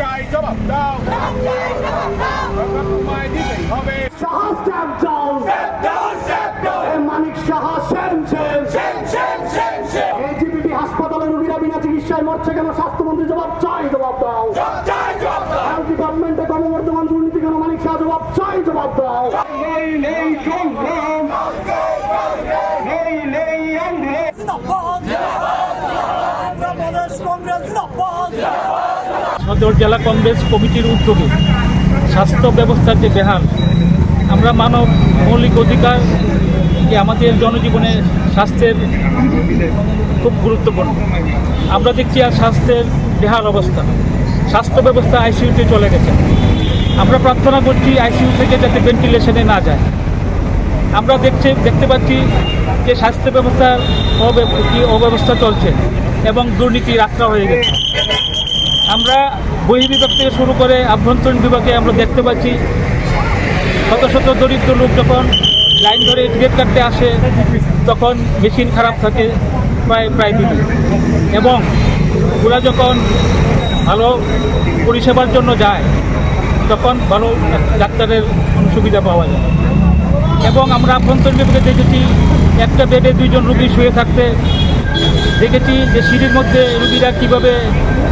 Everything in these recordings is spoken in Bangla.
চাই জবাব দাও, তোমায় দিতেই হবে। মানিক সাহা এজিবিপি হাসপাতালে রোগীরা বিনা চিকিৎসায় মরছে কেন? স্বাস্থ্যমন্ত্রী জবাব চাই, জবাব দাও। হেলথ ডিপার্টমেন্টে ক্রমবর্ধমান দুর্নীতি কেন? মানিক শাহ জবাব চাই, জবাব দাও। সদর জেলা কংগ্রেস কমিটির উদ্যোগে স্বাস্থ্য ব্যবস্থার যে বেহাল, আমরা মানব মৌলিক অধিকার যে আমাদের জনজীবনে স্বাস্থ্যের খুব গুরুত্বপূর্ণ। আমরা দেখছি আর স্বাস্থ্যের বেহাল অবস্থা, স্বাস্থ্য ব্যবস্থা আইসিইউতে চলে গেছে। আমরা প্রার্থনা করছি আইসিইউ থেকে যাতে ভেন্টিলেশনে না যায়। আমরা দেখতে পাচ্ছি যে স্বাস্থ্য ব্যবস্থার অব্যবস্থা চলছে এবং দুর্নীতির আখড়া হয়ে গেছে। আমরা বহির্বিভাগ থেকে শুরু করে আভ্যন্তরীণ বিভাগে আমরা দেখতে পাচ্ছি শত শত দরিদ্র লোক যখন লাইন ধরে টিকিট কাটতে আসে তখন মেশিন খারাপ থাকে প্রায় দিনে, এবং ওরা যখন ভালো পরিষেবার জন্য যায় তখন ভালো ডাক্তারের সুবিধা পাওয়া যায়। এবং আমরা আভ্যন্তরীণ বিভাগে দেখেছি একটা বেডে 2 জন রোগী শুয়ে থাকতে দেখেছি, যে সিঁড়ির মধ্যে রোগীরা কীভাবে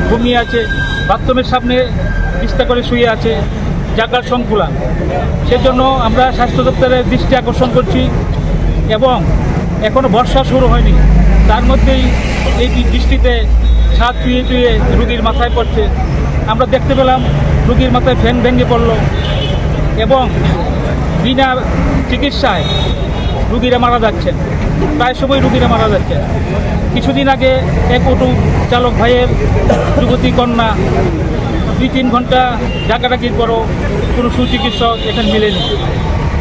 ঘুমিয়ে আছে, বাথরুমের সামনে বিস্তার করে শুয়ে আছে, জায়গার সংকুলান। সেজন্য আমরা স্বাস্থ্য দপ্তরের দৃষ্টি আকর্ষণ করছি, এবং এখনও বর্ষা শুরু হয়নি, তার মধ্যেই এই বৃষ্টিতে ছাদ চুয়ে চুয়ে রোগীর মাথায় পড়ছে। আমরা দেখতে পেলাম রোগীর মাথায় ফ্যান ভেঙে পড়ল, এবং বিনা চিকিৎসায় রোগীরা মারা যাচ্ছেন, প্রায় সময় রোগীরা মারা যাচ্ছেন। কিছুদিন আগে এক অটো চালক ভাইয়ের যুবতী কন্যা 2-3 ঘন্টা ডাকাডাকির পরও কোনো সুচিকিৎসক এখানে মিলেনি,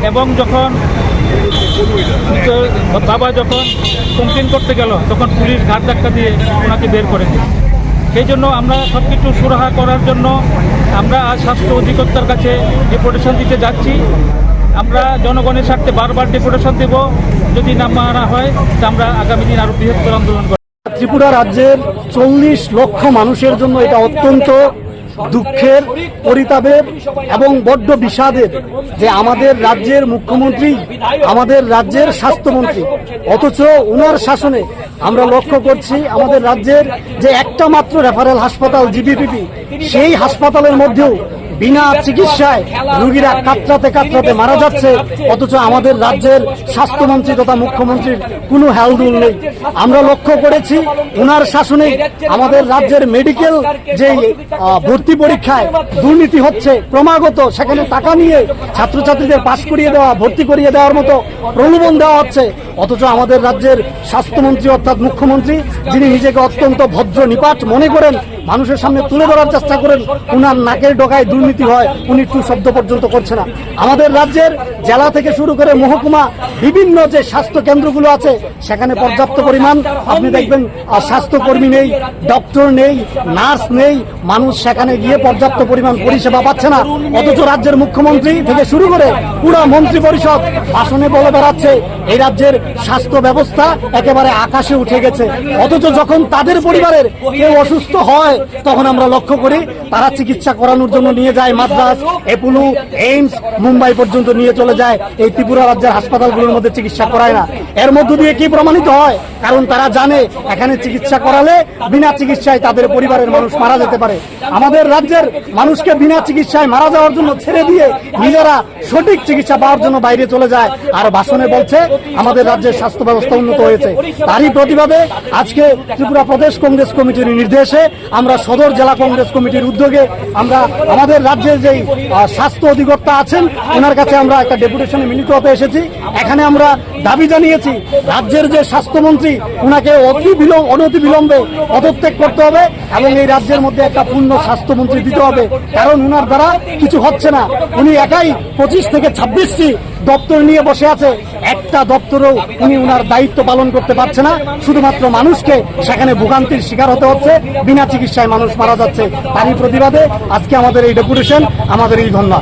এবং যখন বাবা যখন কমপ্লেন করতে গেল তখন পুলিশ ঘাট ধাক্কা দিয়ে ওনাকে বের করে দেয়। সেই জন্য আমরা সব কিছু সুরাহা করার জন্য আমরা আজ স্বাস্থ্য অধিকর্তার কাছে ডেপুটেশন দিতে যাচ্ছি। আমরা জনগণের স্বার্থে বারবার ডেপুটেশন দেব, যদি না মানা হয় তা আমরা আগামী দিন আরও বৃহত্তর আন্দোলন করব। ত্রিপুরা রাজ্যের 40 লক্ষ মানুষের জন্য এটা অত্যন্ত দুঃখের, পরিতাপের এবং বড্ড বিষাদের যে আমাদের রাজ্যের মুখ্যমন্ত্রী, আমাদের রাজ্যের স্বাস্থ্যমন্ত্রী, অথচ ওনার শাসনে আমরা লক্ষ্য করছি আমাদের রাজ্যের যে একটা মাত্র রেফারেল হাসপাতাল জিবিপিপি, সেই হাসপাতালের মধ্যেও বিনা চিকিৎসায় রোগীরা কাতরাতে কাতরাতে মারা যাচ্ছে, অথচ আমাদের রাজ্যের স্বাস্থ্যমন্ত্রী তথা মুখ্যমন্ত্রীর কোনো হেলদোল নেই। আমরা লক্ষ্য করেছি ওনার শাসনে আমাদের রাজ্যের মেডিকেল যে ভর্তি পরীক্ষায় দুর্নীতি হচ্ছে ক্রমাগত, সেখানে টাকা নিয়ে ছাত্রছাত্রীদের পাশ করিয়ে দেওয়া, ভর্তি করিয়ে দেওয়ার মতো প্রলোভন দেওয়া হচ্ছে, অথচ আমাদের রাজ্যের স্বাস্থ্যমন্ত্রী অর্থাৎ মুখ্যমন্ত্রী, যিনি নিজেকে অত্যন্ত ভদ্র নিপাট মনে করেন, মানুষের সামনে তুলে ধরার চেষ্টা করেন, উনার নাকের ডগায় দুর্নীতি হয় উনি একটু শব্দ পর্যন্ত করছে না। আমাদের রাজ্যের জেলা থেকে শুরু করে মহকুমা বিভিন্ন যে স্বাস্থ্য কেন্দ্রগুলো আছে সেখানে পর্যাপ্ত পরিমাণ আপনি দেখবেন স্বাস্থ্যকর্মী নেই, ডক্টর নেই, নার্স নেই, মানুষ সেখানে গিয়ে পর্যাপ্ত পরিমাণ পরিষেবা পাচ্ছে না। অথচ রাজ্যের মুখ্যমন্ত্রী থেকে শুরু করে পুরো মন্ত্রী পরিষদ ভাষণে বলে বেড়াচ্ছে এই রাজ্যের স্বাস্থ্য ব্যবস্থা একেবারে আকাশে উঠে গেছে, অথচ যখন তাদের পরিবারের কেউ অসুস্থ হয় তখন আমরা লক্ষ্য করি তারা চিকিৎসা করানোর জন্য নিয়ে যায় মাদ্রাজ, এপোলো, এইমস, মুম্বাই পর্যন্ত নিয়ে চলে যায়। এই ত্রিপুরা রাজ্যের হাসপাতালগুলোর মধ্যে চিকিৎসা করায় না। এর মধ্য দিয়ে কি প্রমাণিত হয়? কারণ তারা জানে এখানে চিকিৎসা করালে বিনা চিকিৎসায় তাদের পরিবারের মানুষ মারা যেতে পারে। আমাদের রাজ্যের মানুষকে বিনা চিকিৎসায় মারা যাওয়ার জন্য ছেড়ে দিয়ে নিজেরা সঠিক চিকিৎসা পাওয়ার জন্য বাইরে চলে যায়, আর ভাষণে বলছে আমাদের রাজ্যের স্বাস্থ্য ব্যবস্থা উন্নত হয়েছে। তারই প্রতিবাদে আজকে ত্রিপুরা প্রদেশ কংগ্রেস কমিটির নির্দেশে আমরা সদর জেলা কংগ্রেস কমিটির উদ্যোগে আমরা আমাদের রাজ্যের যেই স্বাস্থ্য অধিকর্তা আছেন ওনার কাছে আমরা একটা ডেপুটেশনে মিলিত হতে এসেছি। এখানে আমরা দাবি জানিয়েছি রাজ্যের যে স্বাস্থ্যমন্ত্রী ওনাকে অনতি বিলম্বে পদত্যাগ করতে হবে এবং এই রাজ্যের মধ্যে একটা পূর্ণ স্বাস্থ্যমন্ত্রী দিতে হবে, কারণ ওনার দ্বারা কিছু হচ্ছে না। উনি একাই 25 থেকে 26টি দপ্তর নিয়ে বসে আছে, একটা দপ্তরেও উনি ওনার দায়িত্ব পালন করতে পারছে না। শুধুমাত্র মানুষকে সেখানে ভোগান্তির শিকার হতে হচ্ছে, বিনা চিকিৎসায় মানুষ মারা যাচ্ছে। তারই প্রতিবাদে আজকে আমাদের এই ডেপুটেশন, আমাদের এই ধর্ণা।